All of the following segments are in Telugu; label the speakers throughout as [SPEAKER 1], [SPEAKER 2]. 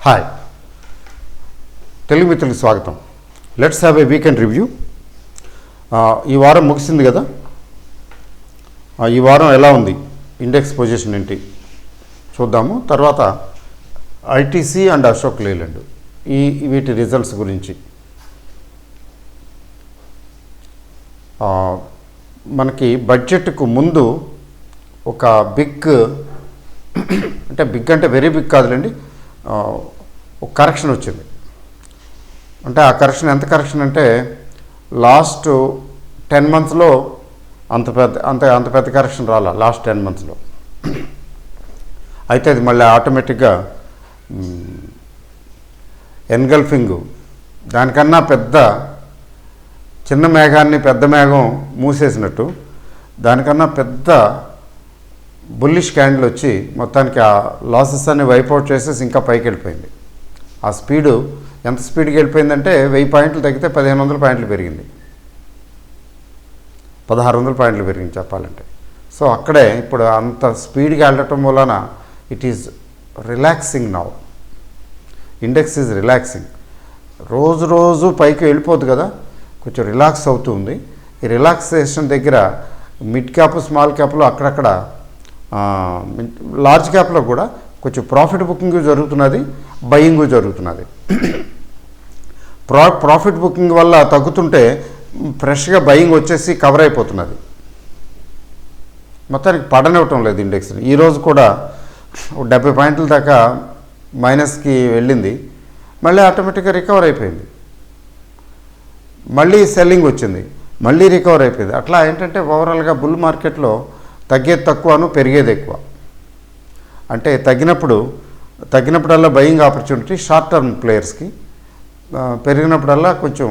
[SPEAKER 1] హాయ్, తెలుగు మిత్రులకు స్వాగతం. Let's have a weekend review. ఈ వారం ముగిసింది కదా. ఈ వారం ఎలా ఉంది, ఇండెక్స్ పొజిషన్ ఏంటి చూద్దాము. తర్వాత ఐటీసీ అండ్ అశోక్ లేలాండ్ వీటి రిజల్ట్స్ గురించి. మనకి బడ్జెట్కు ముందు ఒక బిగ్ అంటే వెరీ బిగ్ కాదులేండి, ఒక కరెక్షన్ వచ్చింది. అంటే ఆ కరెక్షన్ ఎంత కరెక్షన్ అంటే లాస్ట్ 10 monthsలో అంత పెద్ద కరెక్షన్ రాలా లాస్ట్ 10 monthsలో. అయితే అది మళ్ళీ ఆటోమేటిక్గా ఎన్గల్ఫింగ్ దానికన్నా పెద్ద చిన్న మేఘాన్ని పెద్ద మేఘం మూసేసినట్టు దానికన్నా పెద్ద బుల్లిష్ క్యాండిల్ వచ్చి మొత్తానికి ఆ లాసెస్ అన్ని వైప్అవుట్ చేసేసి ఇంకా పైకి వెళ్ళిపోయింది. ఆ స్పీడు ఎంత స్పీడ్కి వెళ్ళిపోయిందంటే 1000 పాయింట్లు తగ్గితే 1500 పాయింట్లు పెరిగింది, 1600 పాయింట్లు పెరిగింది చెప్పాలంటే. సో అక్కడే ఇప్పుడు అంత స్పీడ్గా వెళ్ళటం వలన it is relaxing now. Index is relaxing. రోజు పైకి వెళ్ళిపోతుంది కదా, కొంచెం రిలాక్స్ అవుతుంది. ఈ రిలాక్సేషన్ దగ్గర మిడ్ క్యాప్ స్మాల్ క్యాప్లో అక్కడక్కడ లార్జ్ క్యాప్లో కూడా కొంచెం ప్రాఫిట్ బుకింగ్ జరుగుతున్నది, బయింగ్ జరుగుతున్నది. ప్రాఫిట్ బుకింగ్ వల్ల తగ్గుతుంటే ఫ్రెష్గా బయింగ్ వచ్చేసి కవర్ అయిపోతున్నది. మొత్తానికి పడనివ్వటం లేదు ఇండెక్స్ని. ఈరోజు కూడా 70 పాయింట్ల దాకా మైనస్కి వెళ్ళింది, మళ్ళీ ఆటోమేటిక్గా రికవర్ అయిపోయింది. మళ్ళీ సెల్లింగ్ వచ్చింది, మళ్ళీ రికవర్ అయిపోయింది. అట్లా ఏంటంటే ఓవరాల్గా బుల్ మార్కెట్లో తగ్గేది తక్కువను పెరిగేది ఎక్కువ. అంటే తగ్గినప్పుడల్లా బయింగ్ ఆపర్చునిటీ షార్ట్ టర్మ్ ప్లేయర్స్కి, పెరిగినప్పుడల్లా కొంచెం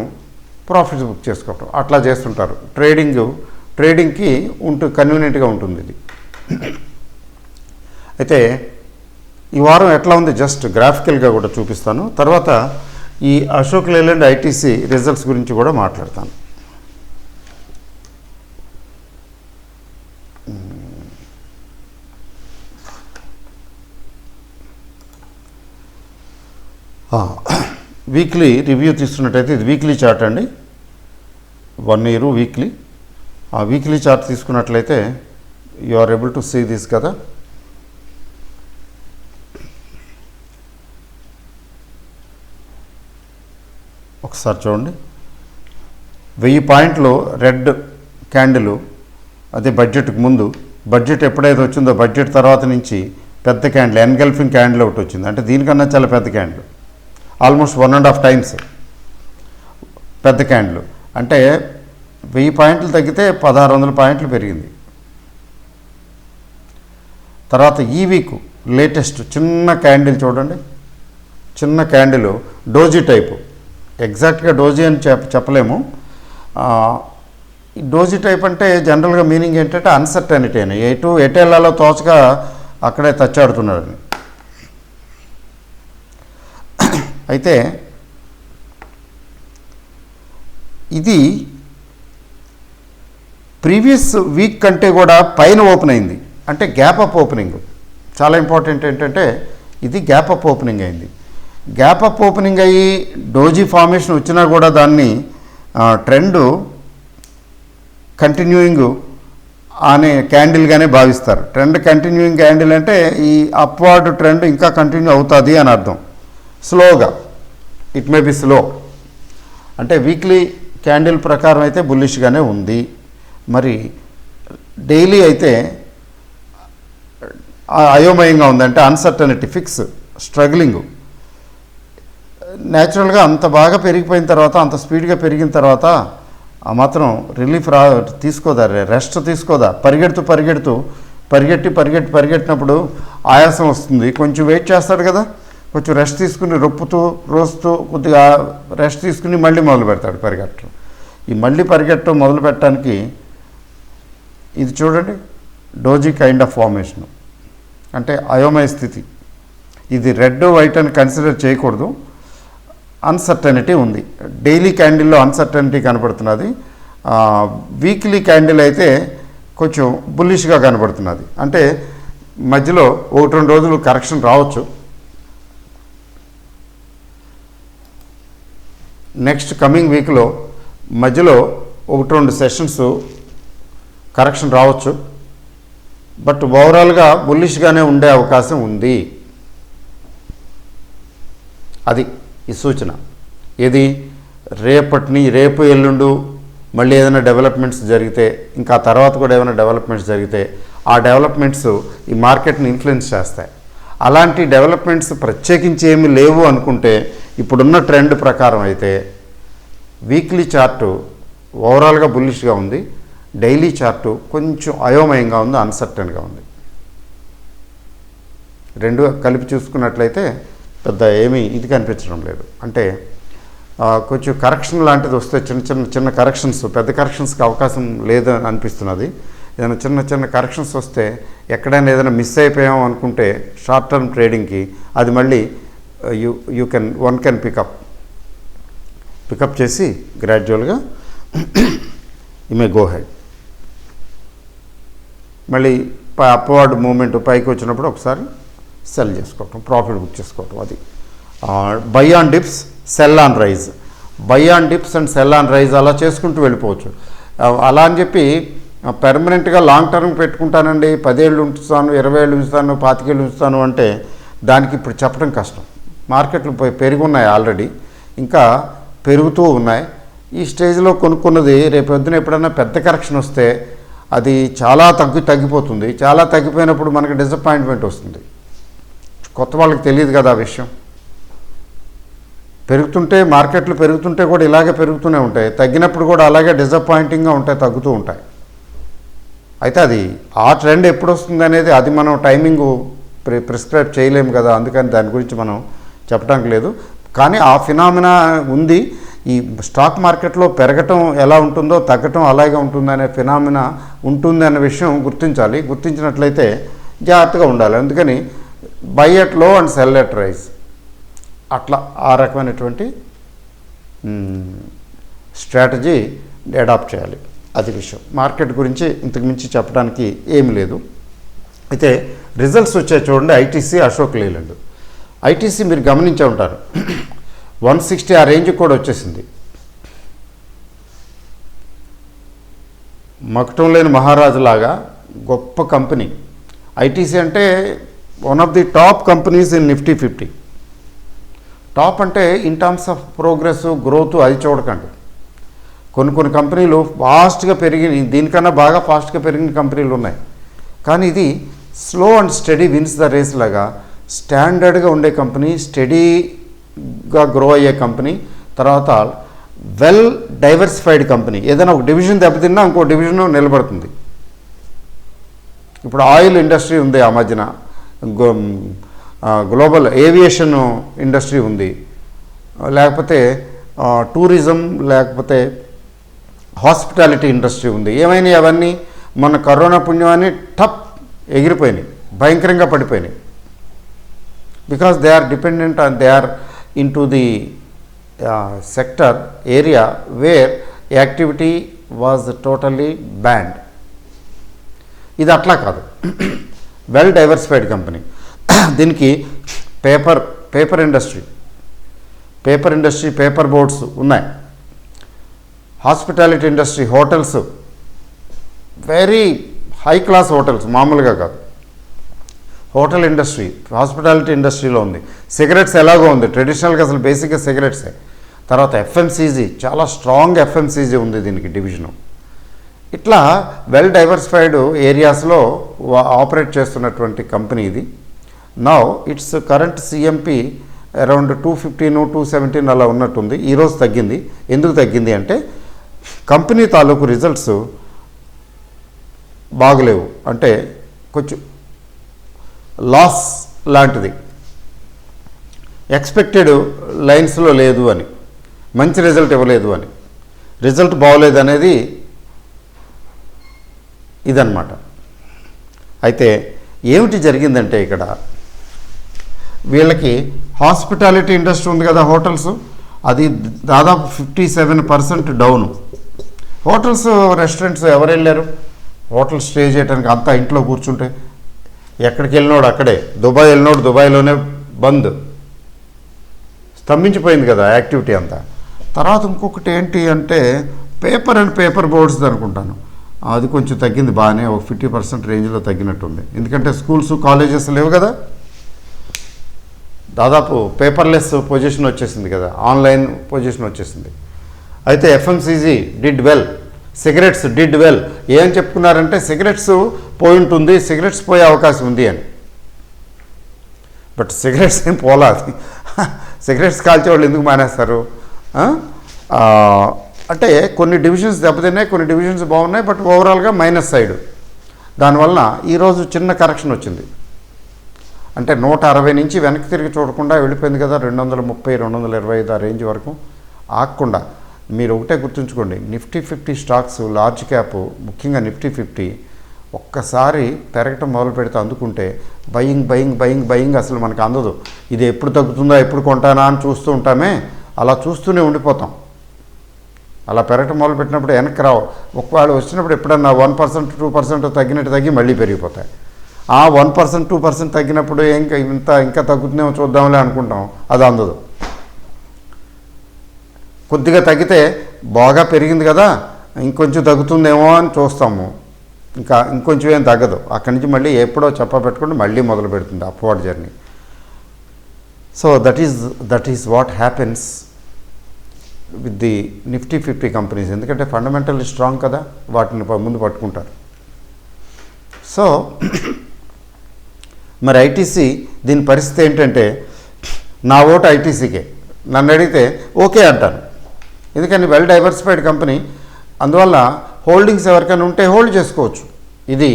[SPEAKER 1] ప్రాఫిట్స్ బుక్ చేసుకోవటం అట్లా చేస్తుంటారు. ట్రేడింగ్కి కన్వీనియంట్గా ఉంటుంది ఇది. అయితే ఈ వారం ఎట్లా ఉంది జస్ట్ గ్రాఫికల్గా కూడా చూపిస్తాను. తర్వాత ఈ అశోక్ లేలాండ్ ఐటీసీ రిజల్ట్స్ గురించి కూడా మాట్లాడతాను. వీక్లీ రివ్యూ తీసుకున్నట్టయితే ఇది వీక్లీ చార్ట్ అండి, 1 year వీక్లీ. ఆ వీక్లీ చార్ట్ తీసుకున్నట్లయితే you are able to see this కదా. ఒకసారి చూడండి, 1000 పాయింట్లు రెడ్ క్యాండిల్, అదే బడ్జెట్కి ముందు. బడ్జెట్ ఎప్పుడైతే వచ్చిందో బడ్జెట్ తర్వాత నుంచి పెద్ద క్యాండిల్ ఎన్గల్ఫింగ్ క్యాండిల్ ఒకటి వచ్చింది. అంటే దీనికన్నా చాలా పెద్ద క్యాండిల్, ఆల్మోస్ట్ 1.5 times పెద్ద క్యాండిల్. అంటే 1000 పాయింట్లు తగ్గితే 1600 పాయింట్లు పెరిగింది. తర్వాత ఈ వీక్ లేటెస్ట్ చిన్న క్యాండిల్ చూడండి, చిన్న క్యాండిల్ డోజీ టైపు. ఎగ్జాక్ట్గా డోజీ అని చెప్పలేము. డోజీ టైప్ అంటే జనరల్గా మీనింగ్ ఏంటంటే అన్సర్టనిటీ అని, ఎటు వెళ్ళాలో తోచగా అక్కడే తచ్చాడుతున్నాడని. అయితే ఇది ప్రీవియస్ వీక్ కంటే కూడా పైన ఓపెన్ అయింది. అంటే గ్యాప్ అప్ ఓపెనింగ్ చాలా ఇంపార్టెంట్. ఏంటంటే ఇది గ్యాప్ అప్ ఓపెనింగ్ అయింది. గ్యాప్ అప్ ఓపెనింగ్ అయ్యి డోజీ ఫార్మేషన్ వచ్చినా కూడా దాన్ని ట్రెండ్ కంటిన్యూయింగ్ అనే క్యాండిల్గానే భావిస్తారు. ట్రెండ్ కంటిన్యూయింగ్ క్యాండిల్ అంటే ఈ అప్వార్డ్ ట్రెండ్ ఇంకా కంటిన్యూ అవుతుంది అని అర్థం. స్లోగా, ఇట్ మే బి స్లో. అంటే వీక్లీ క్యాండిల్ ప్రకారం అయితే బుల్లిష్గానే ఉంది. మరి డైలీ అయితే అయోమయంగా ఉంది. అంటే అన్సర్టనిటీ, ఫిక్స్, స్ట్రగ్లింగ్. న్యాచురల్గా అంత బాగా పెరిగిపోయిన తర్వాత, అంత స్పీడ్గా పెరిగిన తర్వాత ఆ మాత్రం రిలీఫ్ తీసుకోదా, రెస్ట్ తీసుకోదా. పరిగెట్టినప్పుడు ఆయాసం వస్తుంది. కొంచెం వెయిట్ చేస్తాడు కదా, కొంచెం రెస్ట్ తీసుకుని రోస్తూ కొద్దిగా రెస్ట్ తీసుకుని మళ్ళీ మొదలు పెడతాడు పరిగెట్టడం. ఈ మళ్ళీ పరిగెట్టడం మొదలు పెట్టడానికి ఇది చూడండి, డోజీ కైండ్ ఆఫ్ ఫార్మేషన్. అంటే అయోమయ స్థితి. ఇది రెడ్ వైట్ అని కన్సిడర్ చేయకూడదు, అన్సర్టనిటీ ఉంది. డైలీ క్యాండిల్లో అన్సర్టనిటీ కనపడుతున్నది. వీక్లీ క్యాండిల్ అయితే కొంచెం బుల్లిష్గా కనపడుతున్నది. అంటే మధ్యలో 1-2 రోజులు కరెక్షన్ రావచ్చు. నెక్స్ట్ కమింగ్ వీక్లో మధ్యలో 1-2 సెషన్స్ కరెక్షన్ రావచ్చు. బట్ ఓవరాల్గా బుల్లిష్గానే ఉండే అవకాశం ఉంది. అది ఈ సూచన. ఏది రేపు ఎల్లుండు మళ్ళీ ఏదైనా డెవలప్మెంట్స్ జరిగితే, ఇంకా తర్వాత కూడా ఏమైనా డెవలప్మెంట్స్ జరిగితే ఆ డెవలప్మెంట్స్ ఈ మార్కెట్ని ఇన్ఫ్లుయెన్స్ చేస్తాయి. అలాంటి డెవలప్మెంట్స్ ప్రత్యేకించి ఏమీ లేవు అనుకుంటే ఇప్పుడున్న ట్రెండ్ ప్రకారం అయితే వీక్లీ చార్టు ఓవరాల్గా బుల్లిష్గా ఉంది. డైలీ చార్టు కొంచెం అయోమయంగా ఉంది, అన్సర్టన్గా ఉంది. రెండు కలిపి చూసుకున్నట్లయితే పెద్ద ఏమీ ఇది కనిపించడం లేదు. అంటే కొంచెం కరెక్షన్ లాంటిది వస్తే చిన్న కరెక్షన్స్, పెద్ద కరెక్షన్స్కి అవకాశం లేదు అనిపిస్తున్నది. ఏదైనా చిన్న కరెక్షన్స్ వస్తే ఎక్కడైనా ఏదైనా మిస్ అయిపోయాం అనుకుంటే షార్ట్ టర్మ్ ట్రేడింగ్కి అది మళ్ళీ వన్ కెన్ పికప్ చేసి గ్రాడ్యువల్గా యు మే గో హెడ్. మళ్ళీ అప్వర్డ్ మూమెంట్ పైకి వచ్చినప్పుడు ఒకసారి సెల్ చేసుకోవటం, ప్రాఫిట్ బుక్ చేసుకోవటం. అది buy on dips, sell on rise, buy on dips and sell on rise అలా చేసుకుంటూ వెళ్ళిపోవచ్చు. అలా అని చెప్పి పెర్మనెంట్గా లాంగ్ టర్మ్ పెట్టుకుంటానండి, 10 ఏళ్ళు ఉంచుతాను, 20 ఏళ్ళు ఉంచుతాను, 25 ఏళ్ళు ఉంచుతాను అంటే దానికి ఇప్పుడు చెప్పడం కష్టం. మార్కెట్లు పెరిగి ఉన్నాయి, ఆల్రెడీ ఇంకా పెరుగుతూ ఉన్నాయి. ఈ స్టేజ్లో కొనుక్కున్నది రేపు పొద్దున ఎప్పుడైనా పెద్ద కరెక్షన్ వస్తే అది చాలా తగ్గిపోతుంది. చాలా తగ్గిపోయినప్పుడు మనకి డిసప్పాయింట్మెంట్ వస్తుంది. కొత్త వాళ్ళకి తెలియదు కదా ఆ విషయం. మార్కెట్లు పెరుగుతుంటే కూడా ఇలాగే పెరుగుతూనే ఉంటాయి, తగ్గినప్పుడు కూడా అలాగే డిసప్పాయింటింగ్గా ఉంటాయి, తగ్గుతూ ఉంటాయి. అయితే అది ఆ ట్రెండ్ ఎప్పుడు వస్తుంది అనేది అది మనం టైమింగ్ ప్రిస్క్రైబ్ చేయలేము కదా, అందుకని దాని గురించి మనం చెప్పడానికి లేదు. కానీ ఆ ఫినామినా ఉంది. ఈ స్టాక్ మార్కెట్లో పెరగటం ఎలా ఉంటుందో తగ్గటం అలాగే ఉంటుందనే ఫినామినా ఉంటుంది అనే విషయం గుర్తించాలి. గుర్తించినట్లయితే జాగ్రత్తగా ఉండాలి. అందుకని బై ఎట్ లో అండ్ సెల్ ఎట్ రైజ్, అట్లా ఆ రకమైనటువంటి స్ట్రాటజీ అడాప్ట్ చేయాలి. అది విషయం. మార్కెట్ గురించి ఇంతకుమించి చెప్పడానికి ఏమి లేదు. అయితే రిజల్ట్స్ వచ్చాయి చూడండి. ఐటీసీ, అశోక్ లేలాండ్. ఐటీసీ మీరు గమనించే ఉంటారు, 160 ఆ రేంజ్ కూడా వచ్చేసింది. మకటం లేని మహారాజు లాగా గొప్ప కంపెనీ ఐటీసీ. అంటే one of the top companies in Nifty 50. Top అంటే in terms of progress, growth అది చూడకండి. కొన్ని కంపెనీలు ఫాస్ట్గా దీనికన్నా బాగా ఫాస్ట్గా పెరిగిన కంపెనీలు ఉన్నాయి. కానీ ఇది slow and steady wins the race లాగా స్టాండర్డ్గా ఉండే కంపెనీ, స్టడీగా గ్రో అయ్యే కంపెనీ, తర్వాత వెల్ డైవర్సిఫైడ్ కంపెనీ. ఏదైనా ఒక డివిజన్ దెబ్బతిన్నా ఇంకో డివిజన్ నిలబడుతుంది. ఇప్పుడు ఆయిల్ ఇండస్ట్రీ ఉంది, ఆ మధ్యన గ్లోబల్ ఏవియేషన్ ఇండస్ట్రీ ఉంది, లేకపోతే టూరిజం, లేకపోతే హాస్పిటాలిటీ ఇండస్ట్రీ ఉంది. ఏమైనాయి అవన్నీ మన కరోనా పుణ్యమాన్ని టప్ ఎగిరిపోయినాయి, భయంకరంగా పడిపోయినాయి. Because they are dependent on, they are into the sector area where activity was totally banned. ఇది అట్లా కాదు, వెల్ డైవర్సిఫైడ్ కంపెనీ. దీనికి పేపర్ ఇండస్ట్రీ, పేపర్ బోర్డ్స్ ఉన్నాయి. Hospitality industry, hotels, very high class hotels, మామూలుగా కాదు. హోటల్ ఇండస్ట్రీ, హాస్పిటాలిటీ ఇండస్ట్రీలో ఉంది. సిగరెట్స్ ఎలాగో ఉంది, ట్రెడిషనల్గా అసలు బేసిక్గా సిగరెట్సే. తర్వాత ఎఫ్ఎంసీజీ, చాలా స్ట్రాంగ్ ఎఫ్ఎంసీజీ ఉంది దీనికి డివిజను. ఇట్లా వెల్ డైవర్సిఫైడ్ ఏరియాస్లో ఆపరేట్ చేస్తున్నటువంటి కంపెనీ ఇది. Now it's current CMP around 215, 217 అలా ఉన్నట్టుంది. ఈరోజు తగ్గింది. ఎందుకు తగ్గింది అంటే కంపెనీ తాలూకు రిజల్ట్స్ బాగలేవు, అంటే కొంచెం లాస్ లాంటిది, ఎక్స్పెక్టెడ్ లైన్స్లో లేదు అని, మంచి రిజల్ట్ ఇవ్వలేదు అని, రిజల్ట్ బాగోలేదు అనేది ఇదన్నమాట. అయితే ఏమిటి జరిగిందంటే ఇక్కడ వీళ్ళకి హాస్పిటాలిటీ ఇండస్ట్రీ ఉంది కదా, హోటల్స్, అది దాదాపు 57% డౌను. హోటల్స్, రెస్టారెంట్స్ ఎవరు వెళ్ళారు హోటల్ స్టే చేయడానికి? అంతా ఇంట్లో కూర్చుంటే, ఎక్కడికి వెళ్ళినోడు అక్కడే. దుబాయ్ వెళ్ళినోడు దుబాయ్లోనే బంద్, స్తంభించిపోయింది కదా యాక్టివిటీ అంతా. తర్వాత ఇంకొకటి ఏంటి అంటే పేపర్ అండ్ పేపర్ బోర్డ్స్ అనుకుంటాను, అది కొంచెం తగ్గింది బాగానే, ఒక 50% రేంజ్లో తగ్గినట్టుంది. ఎందుకంటే స్కూల్స్ కాలేజెస్ లేవు కదా, దాదాపు పేపర్లెస్ పొజిషన్ వచ్చేసింది కదా, ఆన్లైన్ పొజిషన్ వచ్చేసింది. అయితే FMCG did well, cigarettes did well. ఏం చెప్పుకున్నారంటే సిగరెట్స్ పోయి ఉంటుంది, సిగరెట్స్ పోయే అవకాశం ఉంది అని. బట్ సిగరెట్స్ ఏం పోలా, అది సిగరెట్స్ కాల్చేవాళ్ళు ఎందుకు మానేస్తారు? అంటే కొన్ని డివిజన్స్ దెబ్బతిన్నాయి, కొన్ని డివిజన్స్ బాగున్నాయి, బట్ ఓవరాల్గా మైనస్ సైడ్. దానివల్ల ఈరోజు చిన్న కరెక్షన్ వచ్చింది. అంటే 160 నుంచి వెనక్కి తిరిగి చూడకుండా వెళ్ళిపోయింది కదా, 230, 225 ఆ రేంజ్ వరకు ఆగకుండా. మీరు ఒకటే గుర్తుంచుకోండి, నిఫ్టీ 50 స్టాక్స్ లార్జ్ క్యాప్, ముఖ్యంగా నిఫ్టీ 50 ఒక్కసారి పెరగటం మొదలు పెడితే అందుకుంటే బయింగ్ బయింగ్ బయింగ్ బయింగ్ అసలు మనకు అందదు. ఇది ఎప్పుడు తగ్గుతుందా, ఎప్పుడు కొంటానా అని చూస్తూ ఉంటామే, అలా చూస్తూనే ఉండిపోతాం. అలా పెరగటం మొదలు పెట్టినప్పుడు వెనక్కి రావు. ఒకవేళ వచ్చినప్పుడు ఎప్పుడన్నా 1%, 2% తగ్గినట్టు తగ్గి మళ్ళీ పెరిగిపోతాయి. ఆ 1%, 2% తగ్గినప్పుడు ఇంకా తగ్గుతుందేమో చూద్దాంలే అనుకుంటాం, అది అందదు. కొద్దిగా తగ్గితే బాగా పెరిగింది కదా, ఇంకొంచెం తగ్గుతుందేమో అని చూస్తాము, ఇంకొంచెం ఏం తగ్గదు. అక్కడి నుంచి మళ్ళీ ఎప్పుడో చెప్పబెట్టుకుంటే మళ్ళీ మొదలు పెడుతుంది upward journey. So that is what happens with the Nifty 50 companies. ఎందుకంటే ఫండమెంటల్లీ స్ట్రాంగ్ కదా, వాటిని ముందు పట్టుకుంటారు. సో మరి ఐటీసీ దీని పరిస్థితి ఏంటంటే, నా ఓటు ఐటీసీకే. నన్ను అడిగితే ఓకే అంటాను, ఎందుకని వెల్ డైవర్సిఫైడ్ కంపెనీ. అందువల్ల హోల్డింగ్స్ ఎవరికైనా ఉంటే హోల్డ్ చేసుకోవచ్చు. ఇది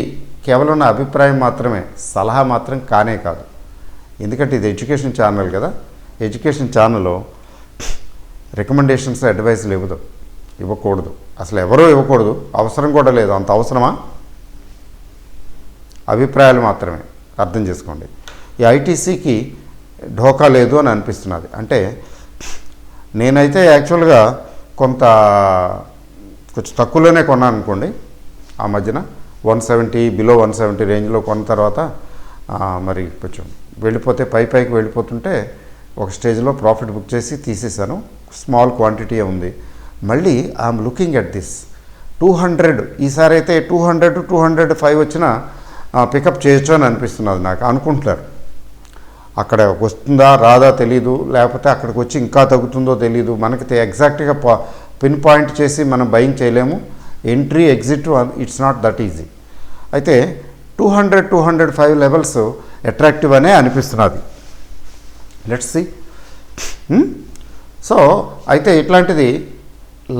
[SPEAKER 1] కేవలం నా అభిప్రాయం మాత్రమే, సలహా మాత్రం కానే కాదు. ఎందుకంటే ఇది ఎడ్యుకేషన్ ఛానల్ కదా, ఎడ్యుకేషన్ ఛానల్లో రికమెండేషన్స్, అడ్వైస్లు ఇవ్వకూడదు. అసలు ఎవరూ ఇవ్వకూడదు, అవసరం కూడా లేదు. అంత అవసరమా? అభిప్రాయాలు మాత్రమే, అర్థం చేసుకోండి. ఈ ఐటీసీకి ఢోకా లేదు అని అనిపిస్తున్నది. అంటే నేనైతే యాక్చువల్గా కొంచెం తక్కువలోనే కొన్నాను అనుకోండి. ఆ మధ్యన 170, బిలో 170 రేంజ్లో కొన్న తర్వాత మరి కొంచెం వెళ్ళిపోతే పైకి వెళ్ళిపోతుంటే ఒక స్టేజ్లో ప్రాఫిట్ బుక్ చేసి తీసేసాను. స్మాల్ క్వాంటిటీ ఉంది. మళ్ళీ ఐఎమ్ లుకింగ్ ఎట్ దిస్ 200. ఈసారి అయితే 200 to 205 వచ్చినా పికప్ చేయొచ్చు అని అనిపిస్తున్నది నాకు. అనుకుంటున్నారు అక్కడ వస్తుందా రాదా తెలీదు, లేకపోతే అక్కడికి వచ్చి ఇంకా తగ్గుతుందో తెలీదు. మనకి ఎగ్జాక్ట్గా పిన్ పాయింట్ చేసి మనం బయింగ్ చేయలేము. Entry exit it's not that easy. అయితే 200, 205 లెవెల్స్ అట్రాక్టివ్ అనే అనిపిస్తున్నది. Let's see. సో అయితే ఇట్లాంటిది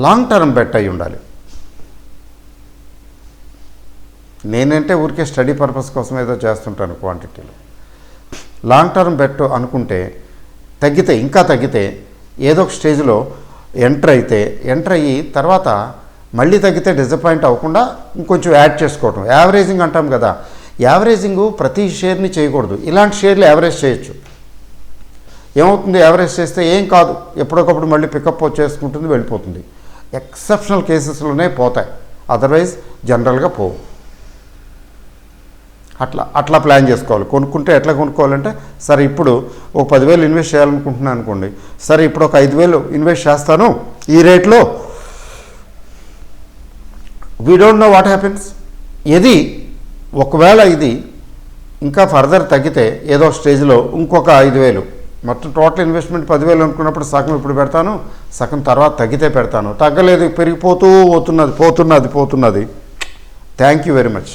[SPEAKER 1] లాంగ్ టర్మ్ బెట్ అయి ఉండాలి. నేనంటే ఊరికే స్టడీ పర్పస్ కోసం ఏదో చేస్తుంటాను క్వాంటిటీలో. లాంగ్ టర్మ్ బెట్ అనుకుంటే ఇంకా తగ్గితే ఏదో ఒక స్టేజ్లో ఎంటర్ అయ్యి తర్వాత మళ్ళీ తగ్గితే డిసప్పాయింట్ అవ్వకుండా ఇంకొంచెం యాడ్ చేసుకోవటం. యావరేజింగ్ అంటాం కదా, యావరేజింగ్ ప్రతి షేర్ని చేయకూడదు. ఇలాంటి షేర్లు యావరేజ్ చేయొచ్చు. ఏమవుతుంది, యావరేజ్ చేస్తే ఏం కాదు, ఎప్పటికప్పుడు మళ్ళీ పికప్ చేసుకుంటుంది, వెళ్ళిపోతుంది. ఎక్సెప్షనల్ కేసెస్లోనే పోతాయి, అదర్వైజ్ జనరల్గా పోవు. అట్లా ప్లాన్ చేసుకోవాలి. కొనుక్కుంటే ఎట్లా కొనుక్కోవాలంటే, సరే ఇప్పుడు ఒక 10,000 ఇన్వెస్ట్ చేయాలనుకుంటున్నాను అనుకోండి, సరే ఇప్పుడు ఒక 5,000 ఇన్వెస్ట్ చేస్తాను ఈ రేట్లో. We don't know what happens. ఒకవేళ ఇది ఇంకా ఫర్దర్ తగ్గితే ఏదో స్టేజ్లో ఇంకొక 5,000, మొత్తం టోటల్ ఇన్వెస్ట్మెంట్ 10,000 అనుకున్నప్పుడు సగం ఇప్పుడు పెడతాను, సగం తర్వాత తగ్గితే పెడతాను. తగ్గలేదు, పెరిగిపోతూ పోతున్నది. Thank you very much.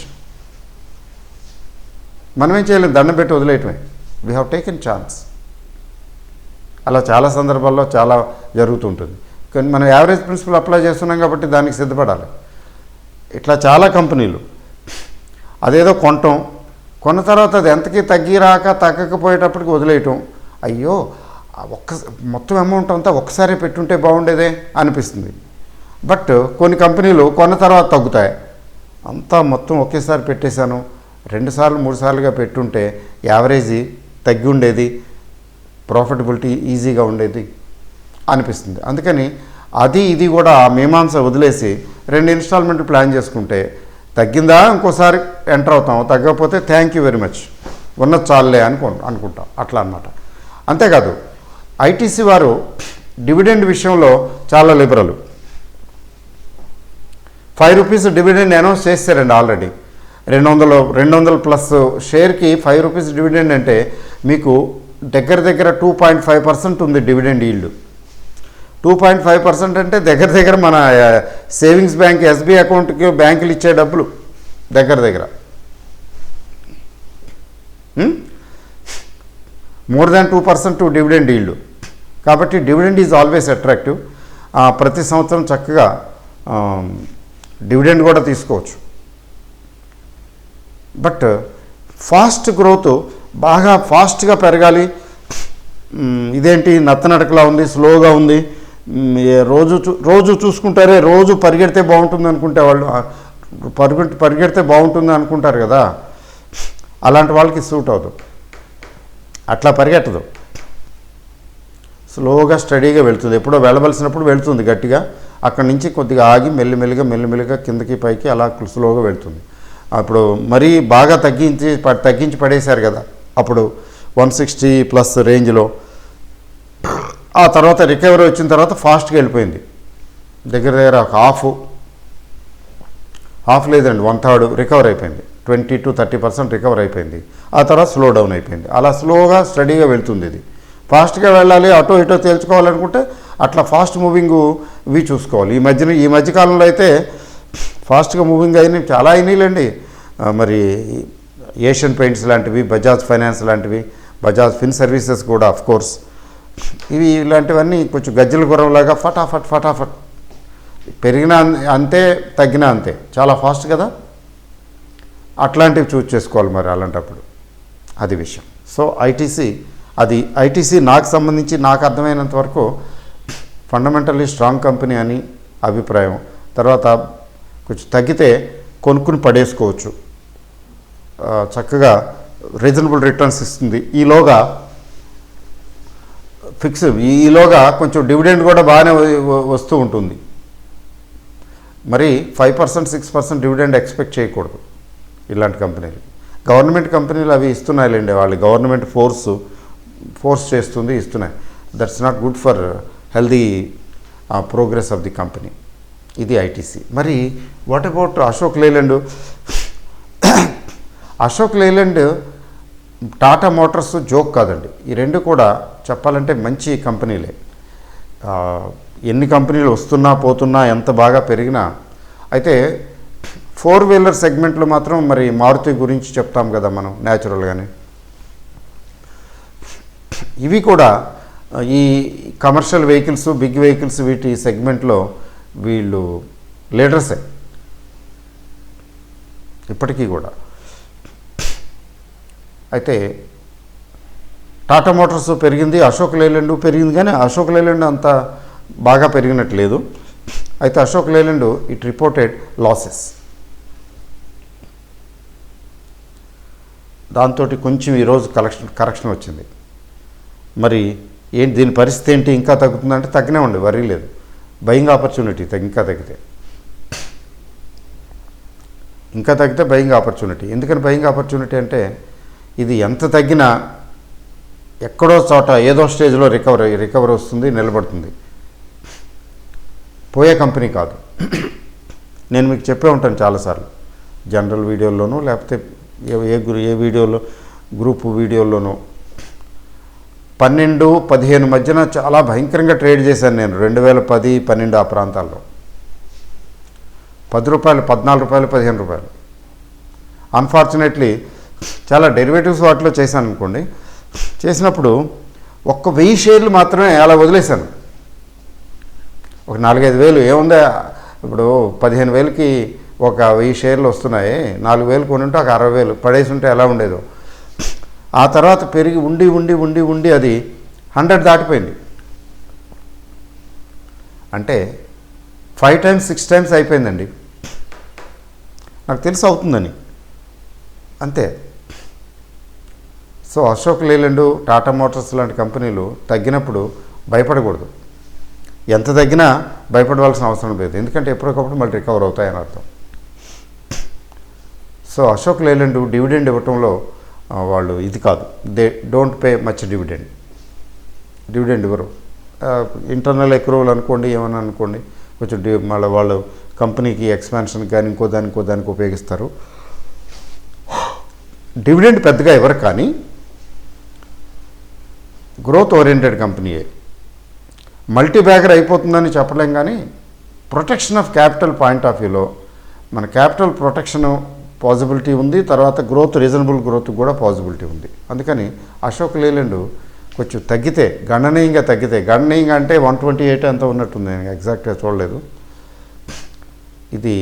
[SPEAKER 1] మనమేం చేయలేము, దండం పెట్టి వదిలేయటమే. We have taken chance. అలా చాలా సందర్భాల్లో చాలా జరుగుతుంటుంది. కానీ మనం యావరేజ్ ప్రిన్సిపల్ అప్లై చేస్తున్నాం కాబట్టి దానికి సిద్ధపడాలి. ఇట్లా చాలా కంపెనీలు అదేదో కొన్న తర్వాత అది ఎంతకీ తగ్గకపోయేటప్పటికి వదిలేయటం. అయ్యో మొత్తం అమౌంట్ అంతా ఒక్కసారి పెట్టుంటే బాగుండేదే అనిపిస్తుంది. బట్ కొన్ని కంపెనీలు కొన్న తర్వాత తగ్గుతాయి. అంతా మొత్తం ఒకేసారి పెట్టేశాను, 2 సార్లు 3 సార్లుగా పెట్టుంటే యావరేజీ తగ్గి ఉండేది, ప్రాఫిటబిలిటీ ఈజీగా ఉండేది అనిపిస్తుంది. అందుకని ఇది కూడా మీమాంస వదిలేసి 2 ఇన్స్టాల్మెంట్ ప్లాన్ చేసుకుంటే తగ్గిందా ఇంకోసారి ఎంటర్ అవుతాం, తగ్గకపోతే థ్యాంక్ యూ వెరీ మచ్, ఉన్నది చాలులే అనుకుంటాం. అట్లా అన్నమాట. అంతేకాదు ఐటీసీ వారు డివిడెండ్ విషయంలో చాలా లిబరల్. 5 రూపీస్ డివిడెండ్ అనౌన్స్ చేశారండి ఆల్రెడీ. 200 ప్లస్ షేర్కి 5 రూపీస్ డివిడెండ్ అంటే మీకు దగ్గర 2.5% ఉంది డివిడెండ్ ఈల్డ్. 2.5% అంటే దగ్గర మన సేవింగ్స్ బ్యాంక్ ఎస్బీ అకౌంట్కి బ్యాంకులు ఇచ్చే డబ్బులు దగ్గర మోర్ దాన్ 2% డివిడెండ్ ఈల్డ్. కాబట్టి డివిడెండ్ ఈజ్ ఆల్వేస్ అట్రాక్టివ్. ప్రతి సంవత్సరం చక్కగా డివిడెండ్ కూడా తీసుకోవచ్చు. బట్ ఫాస్ట్ గ్రోత్, బాగా ఫాస్ట్గా పెరగాలి, ఇదేంటి నత్తనడకలా ఉంది, స్లోగా ఉంది, రోజు చూసుకుంటారే, రోజు పరిగెడితే బాగుంటుంది అనుకుంటే వాళ్ళు పరిగెడితే బాగుంటుంది అనుకుంటారు కదా, అలాంటి వాళ్ళకి సూట్ అవుతుంది. అట్లా పరిగెట్టదు, స్లోగా స్టడీగా వెళ్తుంది. ఎప్పుడో వెళ్ళవలసినప్పుడు వెళ్తుంది గట్టిగా, అక్కడి నుంచి కొద్దిగా ఆగి మెల్లిమెల్లిగా కిందకి పైకి అలా స్లోగా వెళ్తుంది. అప్పుడు మరీ బాగా తగ్గించి పడేశారు కదా, అప్పుడు 160+ రేంజ్లో. ఆ తర్వాత రికవరీ వచ్చిన తర్వాత ఫాస్ట్గా వెళ్ళిపోయింది. దగ్గర ఒక హాఫ్ లేదండి, 1/3 రికవర్ అయిపోయింది. 20 to 30% రికవర్ అయిపోయింది. ఆ తర్వాత స్లో డౌన్ అయిపోయింది. అలా స్లోగా స్టడీగా వెళ్తుంది. ఇది ఫాస్ట్గా వెళ్ళాలి, అటో ఇటో తేల్చుకోవాలనుకుంటే అట్లా ఫాస్ట్ మూవింగ్ ఇవి చూసుకోవాలి. ఈ మధ్యకాలంలో అయితే ఫాస్ట్గా మూవింగ్ అయినవి చాలా అయినాయిలేండి. మరి ఏషియన్ పెయింట్స్ లాంటివి, బజాజ్ ఫైనాన్స్ లాంటివి, బజాజ్ ఫిన్ సర్వీసెస్ కూడా ఆఫ్ కోర్స్, ఇలాంటివన్నీ కొంచెం గజ్జల గుర్రంలాగా ఫటాఫట్ పెరిగినా అంతే, తగ్గినా అంతే, చాలా ఫాస్ట్ కదా. అట్లాంటివి చూస్ చేసుకోవాలి మరి అలాంటప్పుడు, అది విషయం. సో ఐటీసీ నాకు సంబంధించి నాకు అర్థమైనంత వరకు ఫండమెంటల్లీ స్ట్రాంగ్ కంపెనీ అని అభిప్రాయం. తర్వాత కొంచెం తగ్గితే కొనుక్కుని పడేసుకోవచ్చు, చక్కగా రీజనబుల్ రిటర్న్స్ ఇస్తుంది. ఈలోగా కొంచెం డివిడెండ్ కూడా బాగానే వస్తూ ఉంటుంది. మరి 5%, 6% డివిడెండ్ ఎక్స్పెక్ట్ చేయకూడదు ఇలాంటి కంపెనీలు. గవర్నమెంట్ కంపెనీలు అవి ఇస్తున్నాయిలేండి, వాళ్ళు గవర్నమెంట్ ఫోర్స్ చేస్తుంది, ఇస్తున్నాయి. That's not good for healthy progress of the company. ఇది ఐటీసీ. మరి what about Ashok Leyland? Ashok Leyland, Tata Motors joke కాదండి. ఈ రెండు కూడా చెప్పాలంటే మంచి కంపెనీలే. ఎన్ని కంపెనీలు వస్తున్నా పోతున్నా ఎంత బాగా పెరిగినా, అయితే 4-వీలర్ సెగ్మెంట్లో మాత్రం మరి మారుతి గురించి చెప్తాం కదా మనం న్యాచురల్గానే. ఇవి కూడా ఈ కమర్షియల్ వెహికల్స్, బిగ్ వెహికల్స్, వీటి సెగ్మెంట్లో వీళ్ళు లీడర్సే ఇప్పటికీ కూడా. అయితే టాటా మోటార్స్ పెరిగింది, అశోక్ లేలాండ్ పెరిగింది, కానీ అశోక్ లేలాండ్ అంత బాగా పెరిగినట్లేదు. అయితే Ashok Leyland it reported losses. దాంతో కొంచెం ఈరోజు కరెక్షన్ వచ్చింది. మరి ఏంటి దీని పరిస్థితి ఏంటి? ఇంకా తగ్గుతుందంటే తగ్గినే ఉండి వరీ లేదు. బయింగ్ ఆపర్చునిటీ ఇంకా తగ్గితే బయింగ్ ఆపర్చునిటీ. ఎందుకని బయింగ్ ఆపర్చునిటీ అంటే, ఇది ఎంత తగ్గినా ఎక్కడో చోట ఏదో స్టేజ్లో రికవరీ వస్తుంది, నిలబడుతుంది. పోయే కంపెనీ కాదు. నేను మీకు చెప్పే ఉంటాను చాలాసార్లు, జనరల్ వీడియోల్లోనూ లేకపోతే ఏ వీడియోలో, గ్రూప్ వీడియోల్లోనూ. 12-15 మధ్యన చాలా భయంకరంగా ట్రేడ్ చేశాను నేను, 2010-12 ఆ ప్రాంతాల్లో. ₹10, ₹14, ₹15. అన్ఫార్చునేట్లీ చాలా డెరివేటివ్స్ వాటిలో చేశాను అనుకోండి. చేసినప్పుడు 1000 షేర్లు మాత్రమే అలా వదిలేశాను. ఒక 4-5 వేలు ఏముందా, ఇప్పుడు 15,000కి ఒక 1000 షేర్లు వస్తున్నాయి, 4,000 కొని ఉంటే ఒక 60,000 పడేసి ఉంటే ఎలా ఉండేదో. ఆ తర్వాత పెరిగి ఉండి అది 100 దాటిపోయింది. అంటే 5 times 6 times అయిపోయిందండి. నాకు తెలిసి అవుతుందని అంతే. సో అశోక్ లేలాండ్, టాటా మోటార్స్ లాంటి కంపెనీలు తగ్గినప్పుడు భయపడకూడదు. ఎంత తగ్గినా భయపడవలసిన అవసరం లేదు, ఎందుకంటే ఎప్పటికప్పుడు మళ్ళీ రికవర్ అవుతాయని అర్థం. సో అశోక్ లేలాండ్ డివిడెండ్ ఇవ్వటంలో వాళ్ళు ఇది కాదు, they don't pay much dividend ఇవ్వరు. ఇంటర్నల్ ఎక్రూవల్ అనుకోండి, ఏమని అనుకోండి, కొంచెం మళ్ళీ వాళ్ళు కంపెనీకి ఎక్స్పాన్షన్ కానీ ఇంకో దానికి ఉపయోగిస్తారు. డివిడెండ్ పెద్దగా ఇవ్వరు, కానీ గ్రోత్ ఓరియంటెడ్ కంపెనీయే. మల్టీ బ్యాగర్ అయిపోతుందని చెప్పలేం, కానీ protection of capital point of వ్యూలో మన క్యాపిటల్ ప్రొటెక్షన్ పాసిబిలిటీ ఉంది, తర్వాత గ్రోత్ రీజనబుల్ గ్రోత్ కూడా పాసిబిలిటీ ఉంది. అందుకని అశోక్ లేలాండ్ కొంచెం తగ్గితే, గణనీయంగా తగ్గితే, గణనీయంగా అంటే 128 అంతా ఉన్నట్టుంది, నేను ఎగ్జాక్ట్గా చూడలేదు. ఇది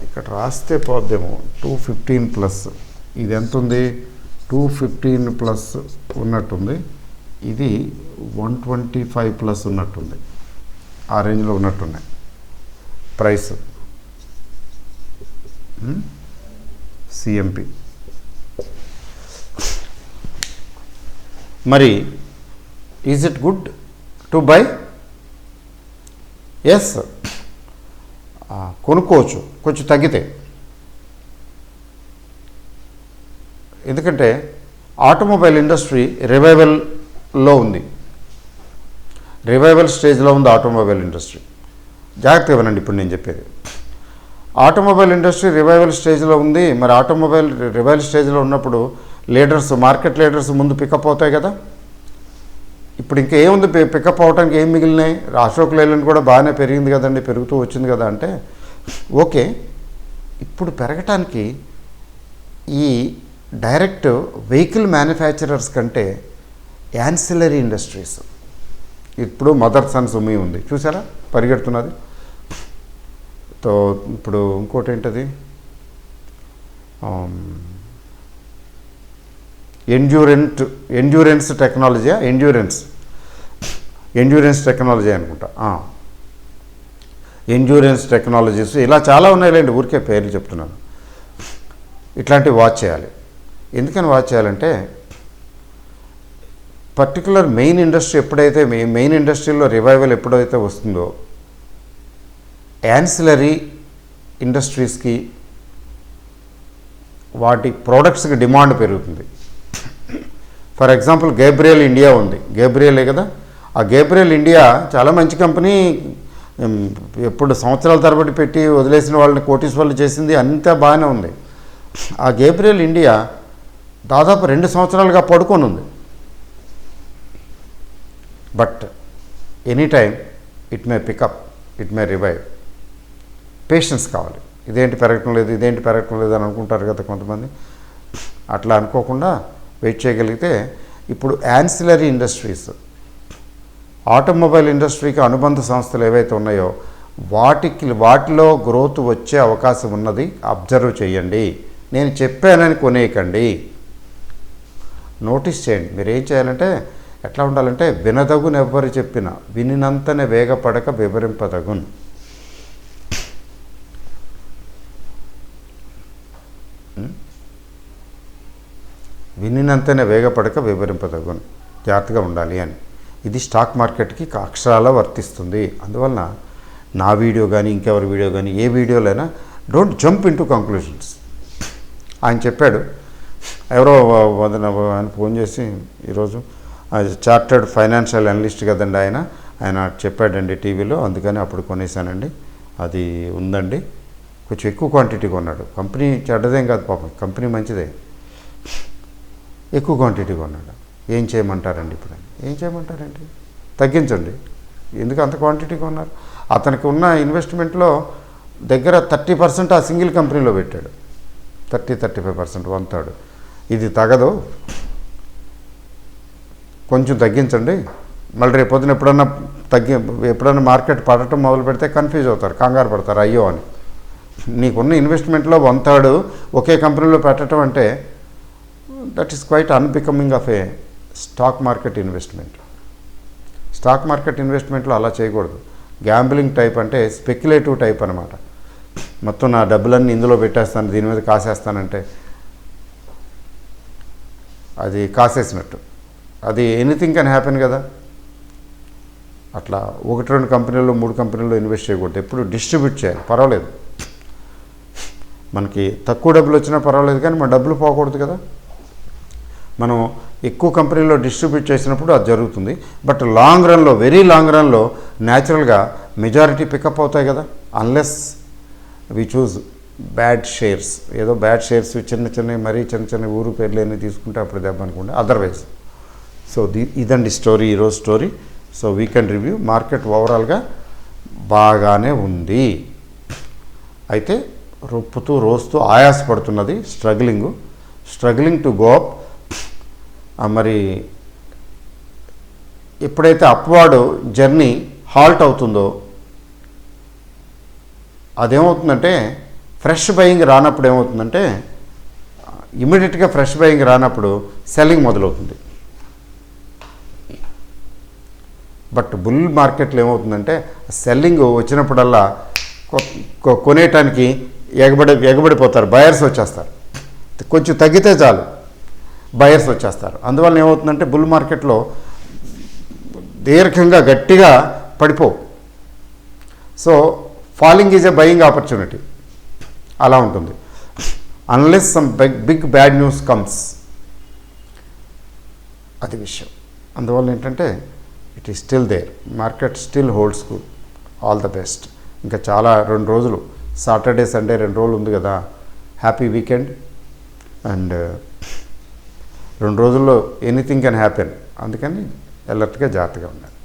[SPEAKER 1] ఇక్కడ రాస్తే పోద్దేమో 215 ప్లస్, ఇది ఎంత ఉంది 215 ప్లస్ ఉన్నట్టుంది, ఇది 125 ప్లస్ ఉన్నట్టుంది, ఆ రేంజ్లో ఉన్నట్టున్నాయి ప్రైస్. సిఎంపి మరి is it good to buy? Yes, కొనుక్కోవచ్చు కొంచెం తగ్గితే. ఎందుకంటే ఆటోమొబైల్ ఇండస్ట్రీ రివైవల్లో ఉంది, రివైవల్ స్టేజ్లో ఉంది ఆటోమొబైల్ ఇండస్ట్రీ. జాగ్రత్తగా వినండి ఇప్పుడు నేను చెప్పేది. ఆటోమొబైల్ ఇండస్ట్రీ రివైవల్ స్టేజ్లో ఉంది. మరి ఆటోమొబైల్ రివైవల్ స్టేజ్లో ఉన్నప్పుడు లీడర్స్, మార్కెట్ లీడర్స్ ముందు పికప్ అవుతాయి కదా. ఇప్పుడు ఇంకా ఏముంది పికప్ అవడానికి, ఏం మిగిలినాయి? అశోక్ లేలాండ్ కూడా బాగానే పెరిగింది కదండి, పెరుగుతూ వచ్చింది కదా అంటే ఓకే. ఇప్పుడు పెరగటానికి ఈ డైరెక్ట్ వెహికల్ మ్యానుఫ్యాక్చరర్స్ కంటే యాన్సిలరీ ఇండస్ట్రీస్, ఇప్పుడు మదర్సన్ సుమి ఉంది చూసారా, పరిగెడుతున్నది. తో ఇప్పుడు ఇంకోటి ఏంటది, ఎండ్యూరెన్స్ టెక్నాలజీ, ఎండ్యూరెన్స్ టెక్నాలజీ అనుకుంటా, ఎండ్యూరెన్స్ టెక్నాలజీస్, ఇలా చాలా ఉన్నాయిలేండి, ఊరికే పేర్లు చెప్తున్నాను. ఇట్లాంటివి వాచ్ చేయాలి. ఎందుకని వాచ్ చేయాలంటే పర్టికులర్ మెయిన్ ఇండస్ట్రీ ఎప్పుడైతే, మెయిన్ ఇండస్ట్రీలో రివైవల్ ఎప్పుడైతే వస్తుందో యాన్సిలరీ ఇండస్ట్రీస్కి, వాటి ప్రోడక్ట్స్కి డిమాండ్ పెరుగుతుంది. ఫర్ ఎగ్జాంపుల్ గేబ్రియల్ ఇండియా ఉంది, గేబ్రియలే కదా, ఆ గేబ్రియల్ ఇండియా చాలా మంచి కంపెనీ, ఎప్పుడు సంవత్సరాల తరబడి పెట్టి వదిలేసిన వాళ్ళని కోటీశ్వర్లు చేసింది, అంతా బాగానే ఉంది. ఆ గేబ్రియల్ ఇండియా దాదాపు 2 సంవత్సరాలుగా పడుకొని ఉంది. But any time it may pick up, it may revive. Patience కావాలి. ఇదేంటి పెరగటం లేదు, ఇదేంటి పెరగటం లేదు అని అనుకుంటారు కదా కొంతమంది. అట్లా అనుకోకుండా వెయిట్ చేయగలిగితే, ఇప్పుడు యాన్సిలరీ ఇండస్ట్రీస్, ఆటోమొబైల్ ఇండస్ట్రీకి అనుబంధ సంస్థలు ఏవైతే ఉన్నాయో వాటిలో గ్రోత్ వచ్చే అవకాశం ఉన్నది. అబ్జర్వ్ చేయండి. నేను చెప్పానని కొనేయకండి, నోటీస్ చేయండి. మీరు ఏం చేయాలంటే, ఎట్లా ఉండాలంటే, వినదగును ఎవ్వరు చెప్పిన వినినంతనే వేగపడక వివరింపదగును. వినినంతనే వేగపడక వివరింపదగును, జాగ్రత్తగా ఉండాలి అని. ఇది స్టాక్ మార్కెట్కి అక్షరాల వర్తిస్తుంది. అందువలన నా వీడియో కానీ, ఇంకెవరి వీడియో కానీ, ఏ వీడియోలైనా డోంట్ జంప్ ఇంటూ కంక్లూషన్స్. ఆయన చెప్పాడు, ఎవరో ఆయన ఫోన్ చేసి ఈరోజు, చార్టర్డ్ ఫైనాన్షియల్ అనలిస్ట్ కదండి ఆయన చెప్పాడండి టీవీలో, అందుకని అప్పుడు కొనేసానండి, అది ఉందండి. కొంచెం ఎక్కువ క్వాంటిటీ కొన్నాడు. కంపెనీ చెడ్డదేం కాదు పాపం, కంపెనీ మంచిదే, ఎక్కువ క్వాంటిటీ కొన్నాడు. ఏం చేయమంటారండి ఇప్పుడు? ఏం చేయమంటారండి? తగ్గించండి. ఎందుకు అంత క్వాంటిటీ కొన్నారు? అతనికి ఉన్న ఇన్వెస్ట్మెంట్లో దగ్గర 30% ఆ సింగిల్ కంపెనీలో పెట్టాడు, 35%, 1/3. ఇది తగదు, కొంచెం తగ్గించండి. మళ్ళీ రేపు పొద్దున ఎప్పుడన్నా మార్కెట్ పడటం మొదలు పెడితే కన్ఫ్యూజ్ అవుతారు, కంగారు పడతారు, అయ్యో అని. నీకున్న ఇన్వెస్ట్మెంట్లో 1/3 ఒకే కంపెనీలో పెట్టడం అంటే that is quite unbecoming of a stock market investment. Stock market ఇన్వెస్ట్మెంట్లో అలా చేయకూడదు. గ్యాంబ్లింగ్ టైప్ అంటే స్పెక్యులేటివ్ టైప్ అనమాట. మొత్తం నా డబ్బులన్నీ ఇందులో పెట్టేస్తాను, దీని మీద కాసేస్తానంటే అది కాసేసినట్టు. అది ఎనీథింగ్ కెన్ హ్యాపెన్ కదా. అట్లా 1-2 కంపెనీల్లో 3 కంపెనీల్లో ఇన్వెస్ట్ చేయకూడదు. ఎప్పుడు డిస్ట్రిబ్యూట్ చేయాలి, పర్వాలేదు, మనకి తక్కువ డబ్బులు వచ్చినా పర్వాలేదు, కానీ మన డబ్బులు పోకూడదు కదా. మనం ఎక్కువ కంపెనీలో డిస్ట్రిబ్యూట్ చేసినప్పుడు అది జరుగుతుంది. బట్ లాంగ్ రన్లో, వెరీ లాంగ్ రన్లో న్యాచురల్గా మెజారిటీ పికప్ అవుతాయి కదా, unless we choose bad shares. ఏదో బ్యాడ్ షేర్స్ చిన్న మరీ చిన్న ఊరు పేర్లేని తీసుకుంటే అప్పుడు దెబ్బ అనుకోండి. అదర్వైజ్ సో ఇదండి స్టోరీ, ఈరోజు story. So weekend review. Market ఓవరాల్గా బాగానే ఉంది, అయితే రొప్పుతూ రోస్తూ ఆయాసపడుతున్నది, స్ట్రగ్లింగ్ టు గో అప్. మరి ఎప్పుడైతే అప్వార్డ్ జర్నీ హాల్ట్ అవుతుందో అదేమవుతుందంటే ఫ్రెష్ బయింగ్ రానప్పుడు ఏమవుతుందంటే ఇమీడియట్గా ఫ్రెష్ బయింగ్ రానప్పుడు సెల్లింగ్ మొదలవుతుంది. బట్ బుల్ మార్కెట్లో ఏమవుతుందంటే సెల్లింగ్ వచ్చినప్పుడల్లా కొనేయటానికి ఎగబడిపోతారు, బయర్స్ వచ్చేస్తారు. కొంచెం తగ్గితే చాలు బయర్స్ వచ్చేస్తారు. అందువల్ల ఏమవుతుందంటే బుల్ మార్కెట్లో దీర్ఘంగా గట్టిగా పడిపోవు. So falling is a buying opportunity, అలా ఉంటుంది. Unless some big bad news comes, అది విషయం. అందువల్ల ఏంటంటే it is still there, market still holds good. All the best. ఇంకా చాలా 2 రోజులు, సాటర్డే సండే 2 రోజులు ఉంది కదా. Happy weekend. అండ్ 2 రోజుల్లో ఎనీథింగ్ కెన్ హ్యాపెన్, అందుకని అలర్ట్గా జాగ్రత్తగా ఉండాలి.